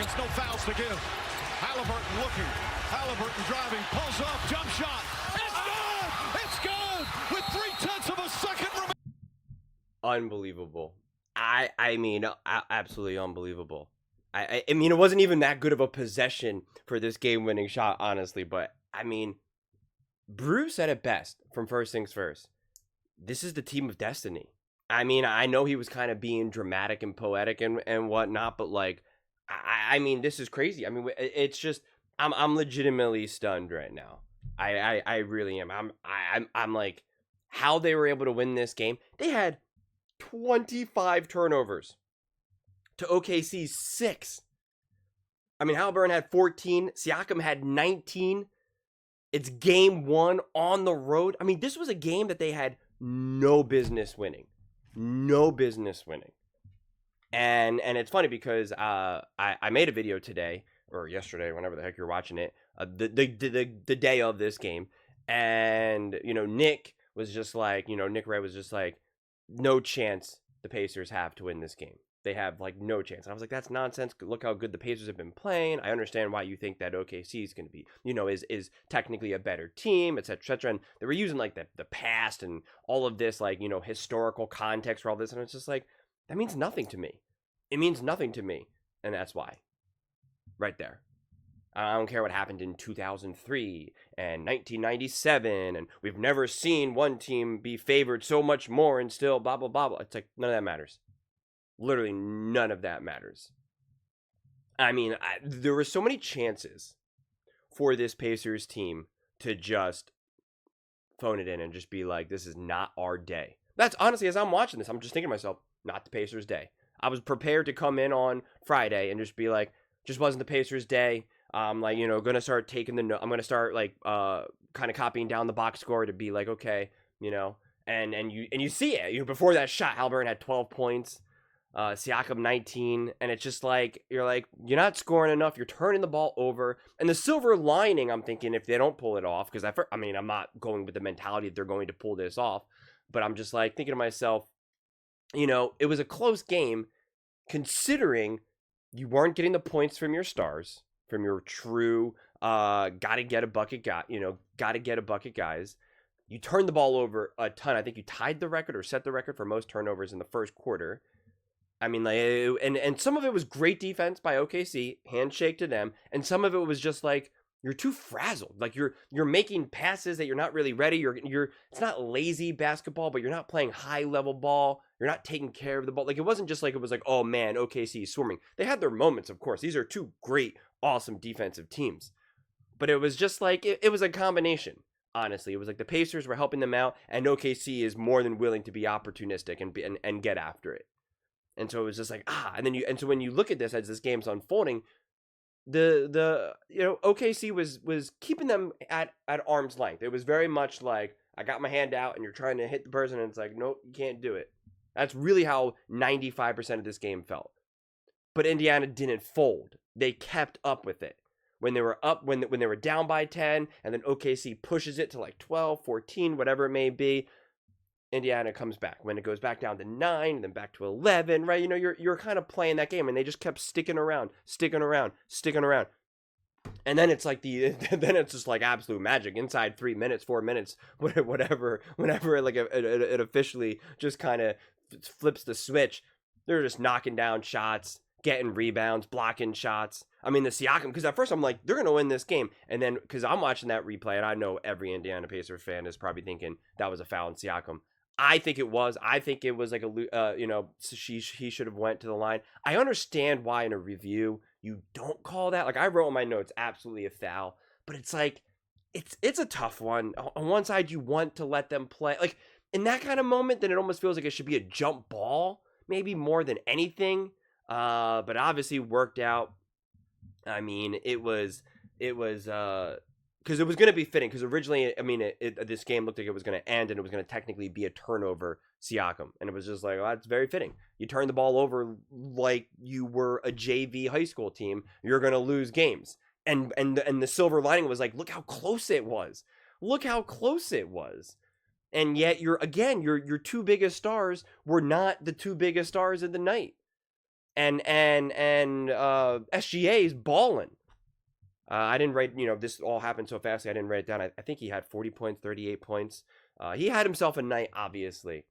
seconds, no fouls to give. Haliburton looking. Haliburton driving, pulls up, jump shot. It's good! It's good! With 0.3 of a second remaining. Unbelievable. I mean, absolutely unbelievable. I mean, it wasn't even that good of a possession for this game-winning shot, honestly. But, I mean, Bruce said it best from First Things First. This is the team of destiny. I mean, I know he was kind of being dramatic and poetic and whatnot, but, like, I mean, this is crazy. I mean, it's just, I'm legitimately stunned right now. I really am. I'm like, how they were able to win this game. They had 25 turnovers to OKC's 6. I mean, Haliburton had 14. Siakam had 19. It's game 1 on the road. I mean, this was a game that they had no business winning. No business winning. And it's funny because I made a video today, or yesterday, whenever the heck you're watching it, the day of this game. And, you know, Nick was just like, Nick Ray was just like, no chance the Pacers have to win this game. They have, like, no chance. And I was like, that's nonsense. Look how good the Pacers have been playing. I understand why you think that OKC is going to be, is technically a better team, et cetera, et cetera. And they were using, like, the past and all of this, like, historical context for all this. And it's just like, that means nothing to me. It means nothing to me. And that's why. Right there. I don't care what happened in 2003 and 1997, and we've never seen one team be favored so much more and still blah, blah, blah, blah. It's like, none of that matters. Literally none of that matters. I mean, there were so many chances for this Pacers team to just phone it in and just be like, this is not our day. That's honestly, as I'm watching this, I'm just thinking to myself, not the Pacers' day. I was prepared to come in on Friday and just be like, just wasn't the Pacers' day. I'm like, gonna start taking I'm gonna start like kind of copying down the box score to be like, okay, and you see it. Before that shot, Haliburton had 12 points, Siakam 19, and it's just like you're not scoring enough. You're turning the ball over, and the silver lining, I'm thinking, if they don't pull it off, because I'm not going with the mentality that they're going to pull this off, but I'm just like thinking to myself, it was a close game, considering you weren't getting the points from your stars. From your true, gotta get a bucket guys. You turned the ball over a ton. I think you tied the record or set the record for most turnovers in the first quarter. I mean, like, and some of it was great defense by OKC, handshake to them, and some of it was just like, you're too frazzled. Like, you're making passes that you're not really ready. It's not lazy basketball, but you're not playing high level ball. You're not taking care of the ball. Like, it wasn't just like, it was like, oh man, OKC is swarming. They had their moments, of course. These are two great, awesome defensive teams. But it was just like, it was a combination, honestly. It was like the Pacers were helping them out, and OKC is more than willing to be opportunistic and get after it. And so it was just like, and so when you look at this as this game's unfolding, the OKC was keeping them at arm's length. It was very much like, I got my hand out and you're trying to hit the person, and it's like, nope, you can't do it. That's really how 95% of this game felt. But Indiana didn't fold. They kept up with it. When they were up, when they were down by 10, and then OKC pushes it to like 12, 14, whatever it may be, Indiana comes back. When it goes back down to 9, and then back to 11, right? You're kind of playing that game, and they just kept sticking around. And then it's like then it's just like absolute magic. Inside 3 minutes, 4 minutes, whatever, whenever like it officially just kind of flips the switch, they're just knocking down shots, getting rebounds, blocking shots. I mean, the Siakam, because at first I'm like, they're going to win this game. And then, because I'm watching that replay, and I know every Indiana Pacers fan is probably thinking that was a foul on Siakam. I think it was like he should have went to the line. I understand why in a review you don't call that. Like, I wrote in my notes, absolutely a foul. But it's like, it's a tough one. On one side, you want to let them play. Like, in that kind of moment, then it almost feels like it should be a jump ball, maybe more than anything. But obviously worked out. I mean, it was because it was going to be fitting, because originally, I mean, this game looked like it was going to end, and it was going to technically be a turnover Siakam, and it was just like, well, that's very fitting. You turn the ball over like you were a JV high school team, you're going to lose games. And the silver lining was like, look how close it was. And yet your two biggest stars were not the two biggest stars of the night. and SGA is balling. I didn't write, this all happened so fast. I didn't write it down. I think he had 40 points, 38 points. He had himself a night, obviously.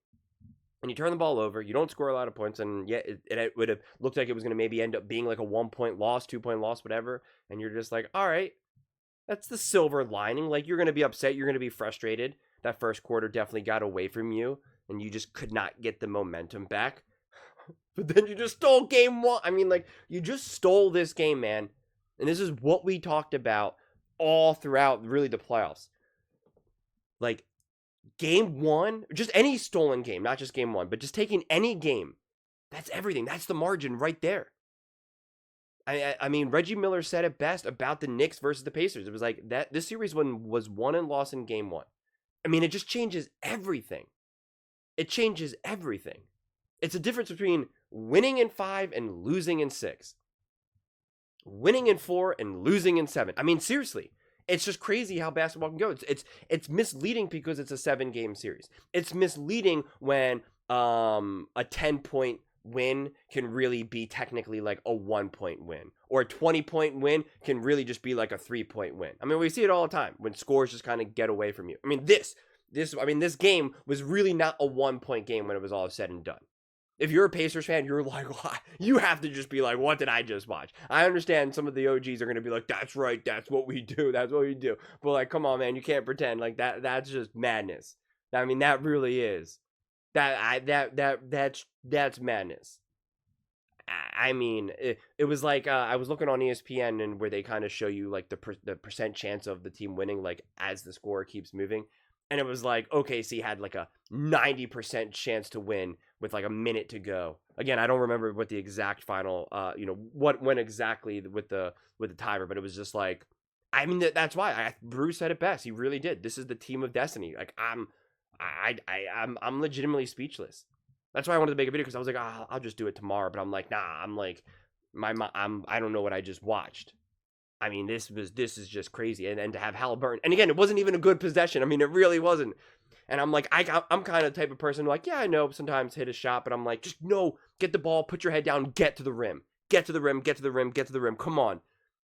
And you turn the ball over, you don't score a lot of points, and yet it would have looked like it was going to maybe end up being like a 1-point loss, 2-point loss, whatever. And you're just like, all right, that's the silver lining. Like, you're going to be upset, you're going to be frustrated. That first quarter definitely got away from you, and you just could not get the momentum back. But then you just stole game one. I mean, like, you just stole this game, man. And this is what we talked about all throughout, really, the playoffs. Like, game one, just any stolen game, not just game one, but just taking any game, that's everything. That's the margin right there. I mean, Reggie Miller said it best about the Knicks versus the Pacers. It was like that. This series was won and lost in game one. I mean, it just changes everything. It changes everything. It's a difference between winning in 5 and losing in 6. Winning in 4 and losing in 7. I mean, seriously. It's just crazy how basketball can go. It's misleading because it's a 7-game series. It's misleading when a 10-point win can really be technically like a 1-point win, or a 20-point win can really just be like a 3-point win. I mean, we see it all the time when scores just kind of get away from you. I mean, this game was really not a 1-point game when it was all said and done. If you're a Pacers fan, you're like, you have to just be like, what did I just watch? I understand some of the OGs are going to be like, that's right, that's what we do, that's what we do. But like, come on, man, you can't pretend like that. That's just madness. I mean, that really is. That's madness. I mean, it was like, I was looking on ESPN and where they kind of show you like the percent chance of the team winning, like as the score keeps moving. And it was like OKC had like a 90% chance to win with like a minute to go. Again, I don't remember what the exact final, what went exactly with the timer, but it was just like, I mean, that's why Bruce said it best. He really did. This is the team of destiny. Like I'm legitimately speechless. That's why I wanted to make a video, because I was like, I'll just do it tomorrow. But I'm like, nah. I'm like, I don't know what I just watched. I mean, this is just crazy. And to have Haliburton, and again, it wasn't even a good possession. I mean, it really wasn't. And I'm like, I'm kind of the type of person like, yeah, I know sometimes hit a shot, but I'm like, just no, get the ball, put your head down, get to the rim, get to the rim, get to the rim, get to the rim. Come on.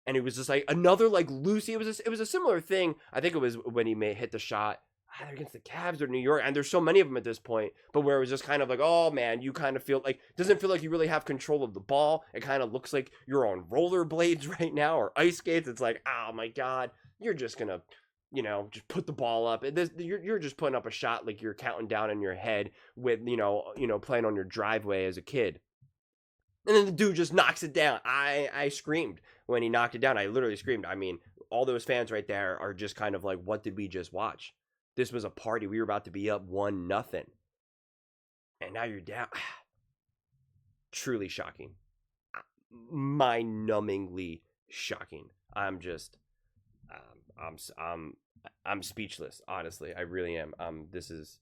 And it was just like another like Lucy. It was a similar thing. I think it was when he hit the shot either against the Cavs or New York, and there's so many of them at this point, but where it was just kind of like, oh man, you kind of feel like, doesn't feel like you really have control of the ball. It kind of looks like you're on rollerblades right now, or ice skates. It's like, oh my God, you're just gonna, just put the ball up. You're just putting up a shot like you're counting down in your head with, playing on your driveway as a kid. And then the dude just knocks it down. I screamed when he knocked it down. I literally screamed. I mean, all those fans right there are just kind of like, what did we just watch? This was a party. We were about to be up 1-0. And now you're down. Truly shocking. Mind-numbingly shocking. I'm speechless, honestly. I really am. This is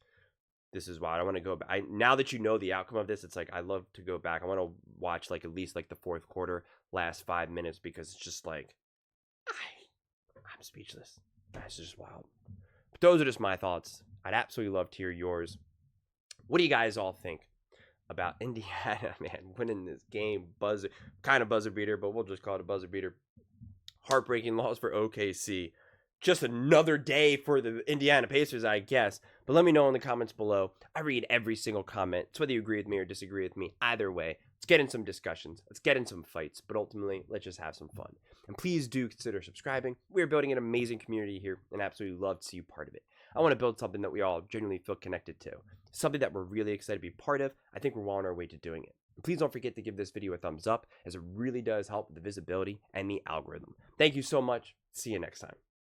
wild. I want to go back. Now that you know the outcome of this, it's like, I love to go back. I want to watch like at least like the fourth quarter, last 5 minutes, because it's just like, I'm speechless. That's just wild. But those are just my thoughts. I'd absolutely love to hear yours. What do you guys all think about Indiana, man, winning this game? Kind of buzzer beater, but we'll just call it a buzzer beater. Heartbreaking loss for OKC. Just another day for the Indiana Pacers, I guess. But let me know in the comments below. I read every single comment. It's whether you agree with me or disagree with me. Either way, let's get in some discussions. Let's get in some fights. But ultimately, let's just have some fun. And please do consider subscribing. We're building an amazing community here, and absolutely love to see you part of it. I want to build something that we all genuinely feel connected to. Something that we're really excited to be part of. I think we're well on our way to doing it. Please don't forget to give this video a thumbs up, as it really does help with the visibility and the algorithm. Thank you so much. See you next time.